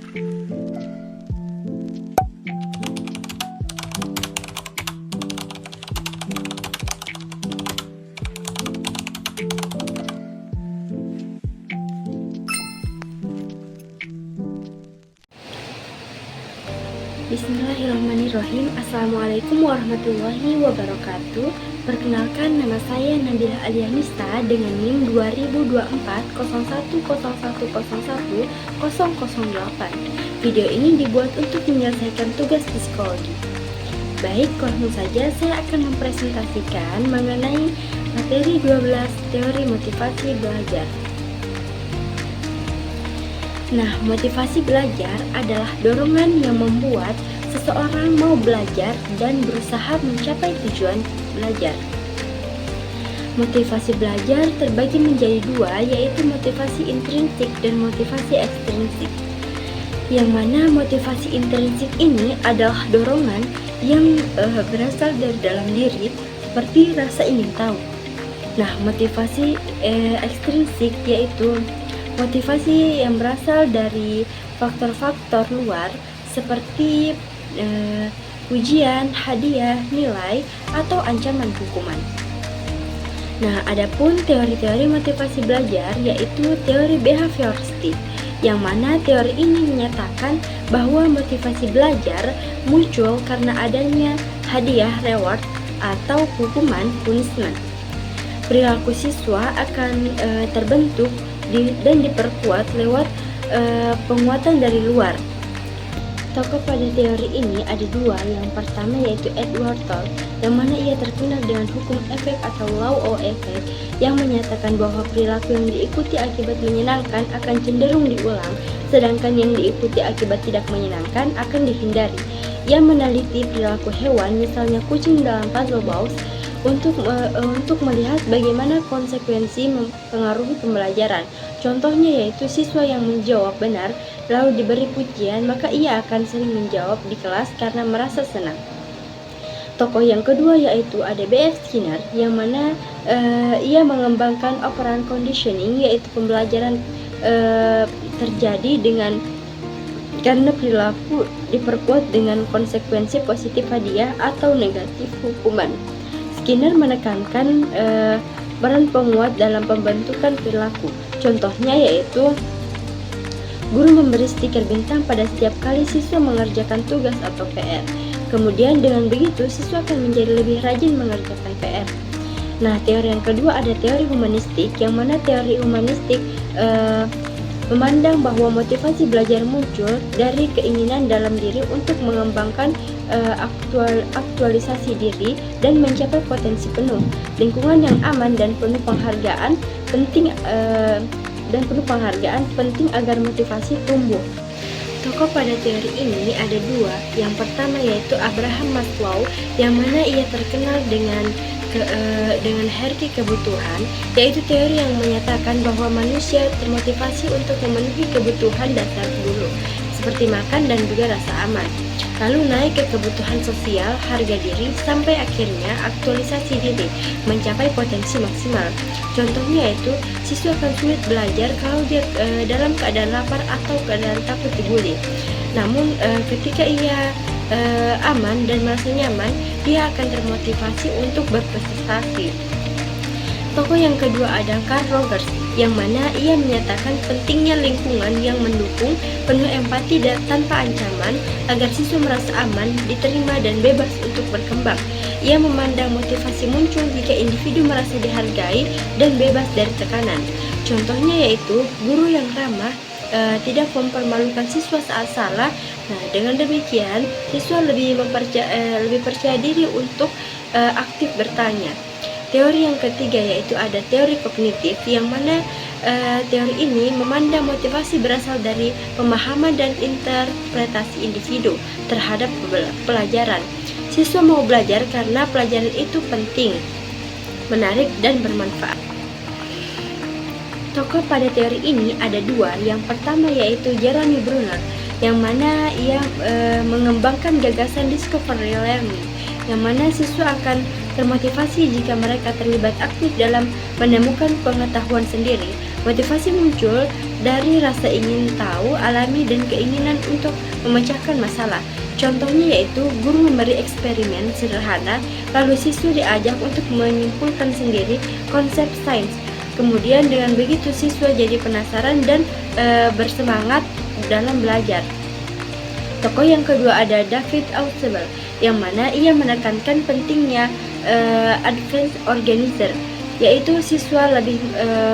Bismillahirrahmanirrahim. Assalamualaikum warahmatullahi wabarakatuh. Perkenalkan, nama saya Nabilah Alianista dengan NIM 20240101010008. Video ini dibuat untuk menyelesaikan tugas psikologi. Baik, langsung saja saya akan mempresentasikan mengenai materi 12 teori motivasi belajar. Nah, motivasi belajar adalah dorongan yang membuat seseorang mau belajar dan berusaha mencapai tujuan belajar. Motivasi belajar terbagi menjadi dua, yaitu motivasi intrinsik dan motivasi ekstrinsik. Yang mana motivasi intrinsik ini adalah dorongan yang berasal dari dalam diri, seperti rasa ingin tahu. Nah, motivasi ekstrinsik yaitu motivasi yang berasal dari faktor-faktor luar seperti ujian, hadiah, nilai, atau ancaman hukuman. Nah, adapun teori-teori motivasi belajar yaitu teori behavioristik, yang mana teori ini menyatakan bahwa motivasi belajar muncul karena adanya hadiah, reward, atau hukuman, punishment. Perilaku siswa akan terbentuk dan diperkuat lewat penguatan dari luar. Tokoh pada teori ini ada dua. Yang pertama yaitu Edward Toll, yang mana ia terkenal dengan hukum efek atau law of effect, yang menyatakan bahwa perilaku yang diikuti akibat menyenangkan akan cenderung diulang, sedangkan yang diikuti akibat tidak menyenangkan akan dihindari. Ia meneliti perilaku hewan, misalnya kucing dalam puzzle box, untuk melihat bagaimana konsekuensi mempengaruhi pembelajaran. Contohnya yaitu siswa yang menjawab benar lalu diberi pujian, maka ia akan sering menjawab di kelas karena merasa senang. Tokoh yang kedua yaitu ada B.F. Skinner, yang mana ia mengembangkan operant conditioning, yaitu pembelajaran terjadi karena perilaku diperkuat dengan konsekuensi positif hadiah atau negatif hukuman. Skinner menekankan peran penguat dalam pembentukan perilaku. Contohnya yaitu guru memberi stiker bintang pada setiap kali siswa mengerjakan tugas atau PR. Kemudian dengan begitu siswa akan menjadi lebih rajin mengerjakan PR. Nah, teori yang kedua ada teori humanistik, yang mana teori humanistik memandang bahwa motivasi belajar muncul dari keinginan dalam diri untuk mengembangkan aktualisasi diri dan mencapai potensi penuh. Lingkungan yang aman dan penuh penghargaan penting agar motivasi tumbuh. Tokoh pada teori ini ada dua. Yang pertama yaitu Abraham Maslow, yang mana ia terkenal dengan hierarki kebutuhan, yaitu teori yang menyatakan bahwa manusia termotivasi untuk memenuhi kebutuhan dasar dulu, seperti makan dan juga rasa aman, lalu naik ke kebutuhan sosial, harga diri, sampai akhirnya aktualisasi diri, mencapai potensi maksimal. Contohnya yaitu siswa akan sulit belajar kalau dia dalam keadaan lapar atau keadaan takut dibully. Namun ketika ia aman dan merasa nyaman, dia akan termotivasi untuk berprestasi. Tokoh yang kedua ada Carl Rogers, yang mana ia menyatakan pentingnya lingkungan yang mendukung, penuh empati dan tanpa ancaman, agar siswa merasa aman, diterima dan bebas untuk berkembang. Ia memandang motivasi muncul jika individu merasa dihargai dan bebas dari tekanan. Contohnya yaitu guru yang ramah, tidak mempermalukan siswa saat salah. Nah, dengan demikian siswa lebih percaya diri untuk aktif bertanya. Teori yang ketiga yaitu ada teori kognitif, yang mana teori ini memandang motivasi berasal dari pemahaman dan interpretasi individu terhadap pelajaran. Siswa mau belajar karena pelajaran itu penting, menarik, dan bermanfaat. Tokoh pada teori ini ada dua. Yang pertama yaitu Jeremy Bruner, yang mana ia mengembangkan gagasan discovery learning, yang mana siswa akan termotivasi jika mereka terlibat aktif dalam menemukan pengetahuan sendiri. Motivasi muncul dari rasa ingin tahu alami dan keinginan untuk memecahkan masalah. Contohnya yaitu guru memberi eksperimen sederhana, lalu siswa diajak untuk menyimpulkan sendiri konsep sains. Kemudian dengan begitu siswa jadi penasaran dan bersemangat dalam belajar. Tokoh yang kedua ada David Ausubel, yang mana ia menekankan pentingnya advanced organizer, yaitu siswa lebih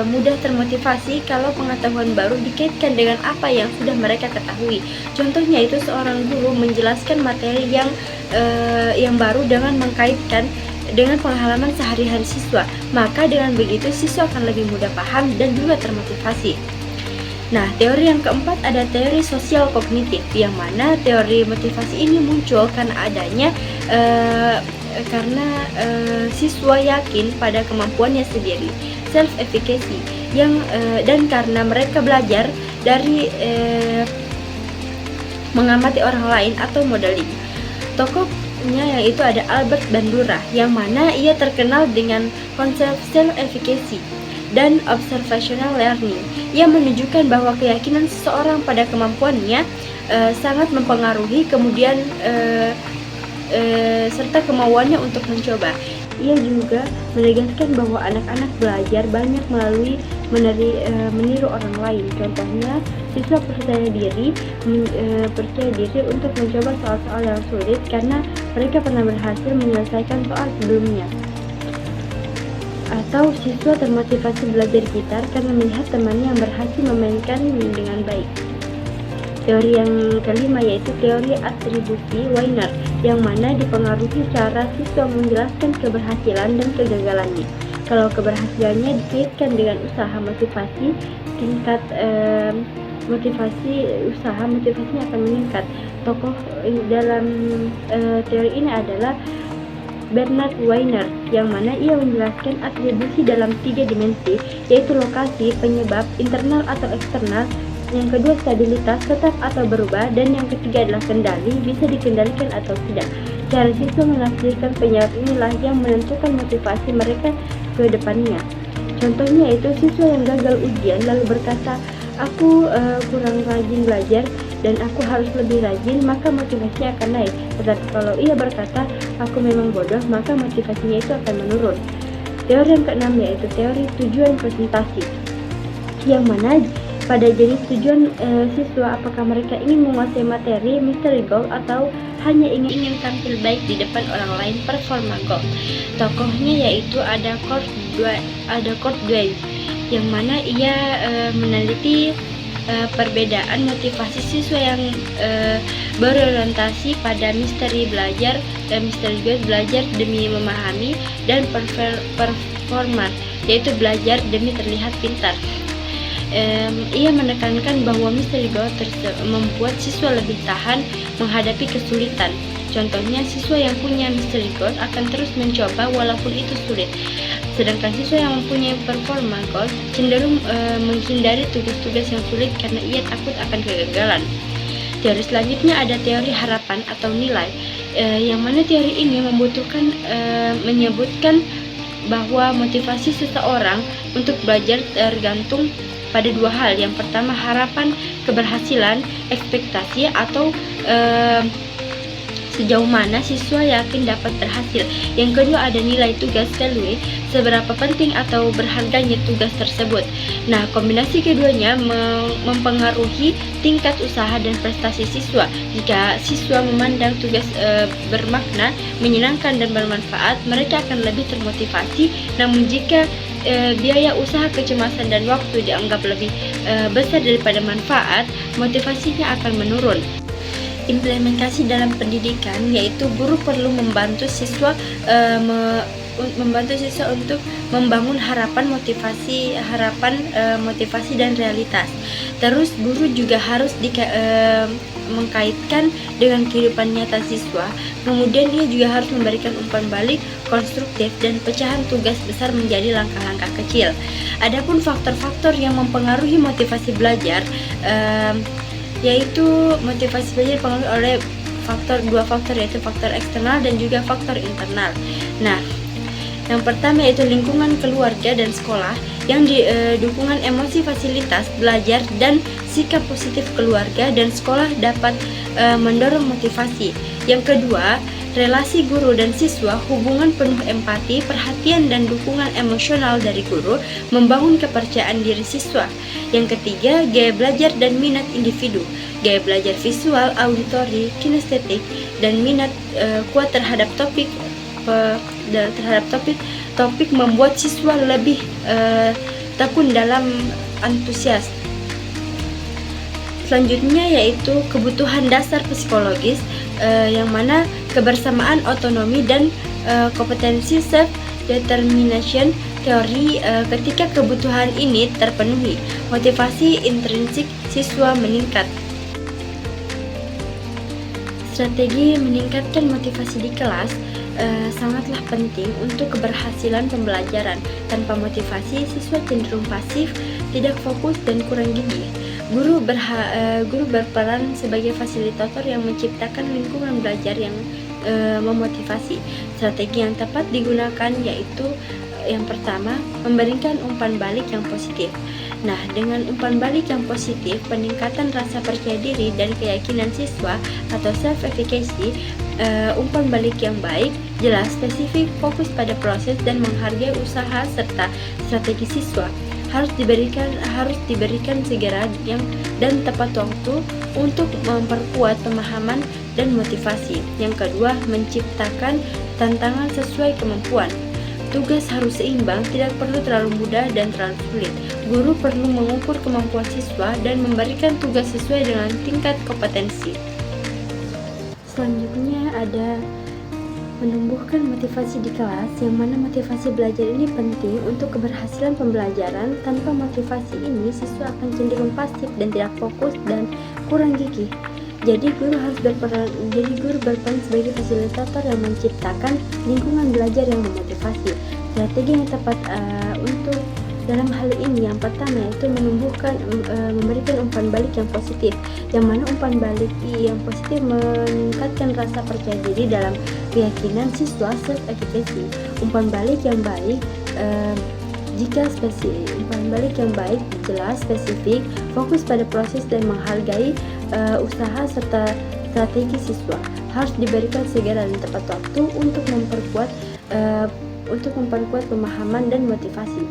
mudah termotivasi kalau pengetahuan baru dikaitkan dengan apa yang sudah mereka ketahui. Contohnya itu seorang guru menjelaskan materi yang baru dengan mengkaitkan dengan pengalaman sehari-hari siswa, maka dengan begitu siswa akan lebih mudah paham dan juga termotivasi. Nah, teori yang keempat ada teori sosial kognitif, yang mana teori motivasi ini muncul karena siswa yakin pada kemampuannya sendiri, self efficacy, dan karena mereka belajar dari mengamati orang lain atau modeling. Tokohnya yaitu ada Albert Bandura, yang mana ia terkenal dengan konsep self efficacy dan observational learning, yang menunjukkan bahwa keyakinan seseorang pada kemampuannya sangat mempengaruhi kemudian serta kemauannya untuk mencoba. Ia juga menegaskan bahwa anak-anak belajar banyak melalui meniru orang lain. Contohnya, siswa percaya diri untuk mencoba soal-soal yang sulit karena mereka pernah berhasil menyelesaikan soal sebelumnya. Atau siswa termotivasi belajar gitar karena melihat temannya yang berhasil memainkan dengan baik. Teori yang kelima yaitu teori atribusi Wiener, yang mana dipengaruhi cara siswa menjelaskan keberhasilan dan kegagalannya. Kalau keberhasilannya dikaitkan dengan usaha motivasi, tingkat motivasinya akan meningkat. Tokoh dalam teori ini adalah Bernard Wiener, yang mana ia menjelaskan atribusi dalam 3 dimensi, yaitu lokasi, penyebab, internal atau eksternal, yang kedua stabilitas, tetap atau berubah, dan yang ketiga adalah kendali, bisa dikendalikan atau tidak. Cara siswa menafsirkan penyebab inilah yang menentukan motivasi mereka ke depannya. Contohnya itu siswa yang gagal ujian lalu berkata, aku kurang rajin belajar dan aku harus lebih rajin, maka motivasinya akan naik. Tetapi kalau ia berkata, aku memang bodoh, maka motivasinya itu akan menurun. Teori yang keenam yaitu teori tujuan presentasi, yang mana pada jenis tujuan siswa, apakah mereka ingin menguasai materi, mystery goal, atau hanya ingin tampil baik di depan orang lain, performa goal. Tokohnya yaitu ada Kurt Dwyer, yang mana ia meneliti perbedaan motivasi siswa yang berorientasi pada misteri belajar dan misteri goal, belajar demi memahami, dan performa, yaitu belajar demi terlihat pintar. Ia menekankan bahwa misteri goal membuat siswa lebih tahan menghadapi kesulitan. Contohnya, siswa yang punya misteri goal akan terus mencoba walaupun itu sulit. Sedangkan siswa yang mempunyai performa goal cenderung menghindari tugas-tugas yang sulit karena ia takut akan kegagalan. Teori selanjutnya ada teori harapan atau nilai, yang mana teori ini menyebutkan bahwa motivasi seseorang untuk belajar tergantung pada 2 hal. Yang pertama, harapan keberhasilan, ekspektasi, atau sejauh mana siswa yakin dapat berhasil. Yang kedua ada nilai tugas value, seberapa penting atau berharganya tugas tersebut. Nah, kombinasi keduanya mempengaruhi tingkat usaha dan prestasi siswa. Jika siswa memandang tugas bermakna, menyenangkan, dan bermanfaat, mereka akan lebih termotivasi. Namun jika biaya usaha, kecemasan, dan waktu dianggap lebih besar daripada manfaat, motivasinya akan menurun. Implementasi dalam pendidikan yaitu guru perlu membantu siswa untuk membangun motivasi dan realitas. Terus guru juga harus mengkaitkan dengan kehidupan nyata siswa. Kemudian dia juga harus memberikan umpan balik konstruktif dan pecahan tugas besar menjadi langkah-langkah kecil. Adapun faktor-faktor yang mempengaruhi motivasi belajar yaitu motivasi belajar dipengaruhi oleh 2 faktor, yaitu faktor eksternal dan juga faktor internal. Nah, Yang pertama yaitu lingkungan keluarga dan sekolah, yang dukungan emosi, fasilitas belajar, dan sikap positif keluarga dan sekolah dapat mendorong motivasi. Yang kedua, relasi guru dan siswa, hubungan penuh empati, perhatian, dan dukungan emosional dari guru membangun kepercayaan diri siswa. Yang ketiga, gaya belajar dan minat individu, gaya belajar visual, auditori, kinestetik, dan minat kuat terhadap topik membuat siswa lebih tekun dalam antusias. Selanjutnya yaitu kebutuhan dasar psikologis, yang mana kebersamaan, otonomi, dan kompetensi self determination teori. Ketika kebutuhan ini terpenuhi, motivasi intrinsik siswa meningkat. Strategi meningkatkan motivasi di kelas sangatlah penting untuk keberhasilan pembelajaran. Tanpa motivasi, siswa cenderung pasif, tidak fokus, dan kurang gigih. Guru berperan sebagai fasilitator yang menciptakan lingkungan belajar yang memotivasi. Strategi yang tepat digunakan yaitu yang pertama, memberikan umpan balik yang positif. Nah, dengan umpan balik yang positif, peningkatan rasa percaya diri dan keyakinan siswa atau self-efficacy. Umpan balik yang baik, jelas, spesifik, fokus pada proses, dan menghargai usaha serta strategi siswa harus diberikan segera dan tepat waktu untuk memperkuat pemahaman dan motivasi. Yang kedua, menciptakan tantangan sesuai kemampuan. Tugas harus seimbang, tidak perlu terlalu mudah dan terlalu sulit. Guru perlu mengukur kemampuan siswa dan memberikan tugas sesuai dengan tingkat kompetensi. Selanjutnya ada menumbuhkan motivasi di kelas, yang mana motivasi belajar ini penting untuk keberhasilan pembelajaran. Tanpa motivasi ini, siswa akan cenderung pasif dan tidak fokus dan kurang gigih. Jadi guru berperan sebagai fasilitator yang menciptakan lingkungan belajar yang memotivasi. Strategi yang tepat untuk dalam hal ini, yang pertama yaitu memberikan umpan balik yang positif, yang mana umpan balik yang positif meningkatkan rasa percaya diri dalam keyakinan siswa, self-efficacy. Umpan balik yang baik jelas, spesifik, fokus pada proses, dan menghargai usaha serta strategi siswa harus diberikan segera dan tepat waktu untuk memperkuat pemahaman dan motivasi.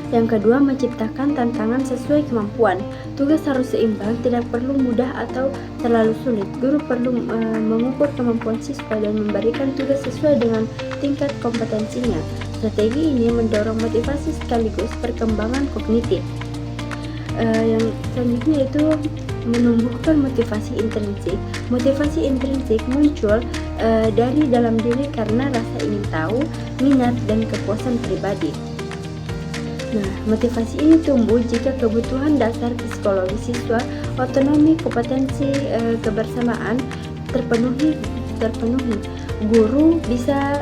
Yang kedua, menciptakan tantangan sesuai kemampuan. Tugas harus seimbang, tidak perlu mudah atau terlalu sulit. Guru perlu mengukur kemampuan siswa dan memberikan tugas sesuai dengan tingkat kompetensinya. Strategi ini mendorong motivasi sekaligus perkembangan kognitif. Yang selanjutnya itu menumbuhkan motivasi intrinsik. Motivasi intrinsik muncul dari dalam diri karena rasa ingin tahu, minat, dan kepuasan pribadi. Nah, motivasi ini tumbuh jika kebutuhan dasar psikologi siswa, otonomi, kompetensi, kebersamaan terpenuhi. Guru bisa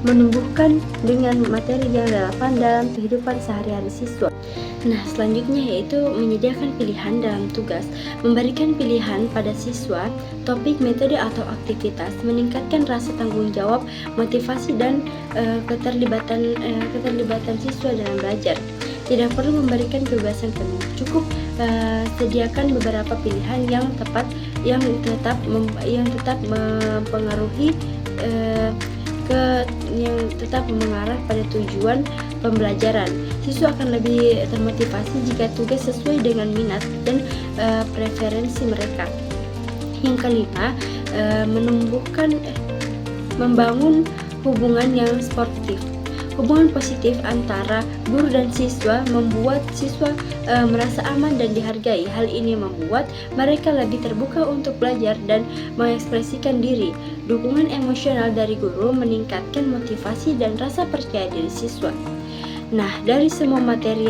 menumbuhkan dengan materi yang relevan dalam kehidupan sehari-hari siswa. Nah, selanjutnya yaitu menyediakan pilihan dalam tugas, memberikan pilihan pada siswa, topik, metode, atau aktivitas, meningkatkan rasa tanggung jawab, motivasi, dan keterlibatan siswa dalam belajar. Tidak perlu memberikan kebebasan penuh, cukup sediakan beberapa pilihan yang tetap mengarah pada tujuan pembelajaran. Siswa akan lebih termotivasi jika tugas sesuai dengan minat dan preferensi mereka. Yang kelima, membangun hubungan yang sportif. Hubungan positif antara guru dan siswa membuat siswa merasa aman dan dihargai. Hal ini membuat mereka lebih terbuka untuk belajar dan mengekspresikan diri. Dukungan emosional dari guru meningkatkan motivasi dan rasa percaya diri siswa. Nah, dari semua materi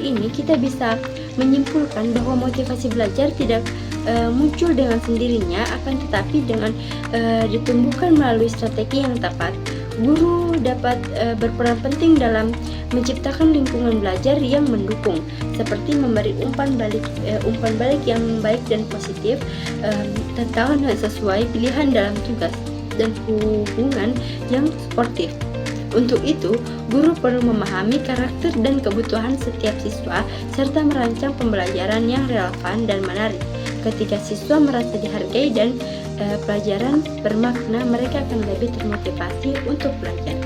ini kita bisa menyimpulkan bahwa motivasi belajar tidak muncul dengan sendirinya, akan tetapi dengan ditumbuhkan melalui strategi yang tepat. Guru dapat berperan penting dalam menciptakan lingkungan belajar yang mendukung, seperti memberi umpan balik yang baik dan positif, tantangan yang sesuai, pilihan dalam tugas, dan hubungan yang sportif. Untuk itu, guru perlu memahami karakter dan kebutuhan setiap siswa serta merancang pembelajaran yang relevan dan menarik. Ketika siswa merasa dihargai dan pelajaran bermakna, mereka akan lebih termotivasi untuk belajar.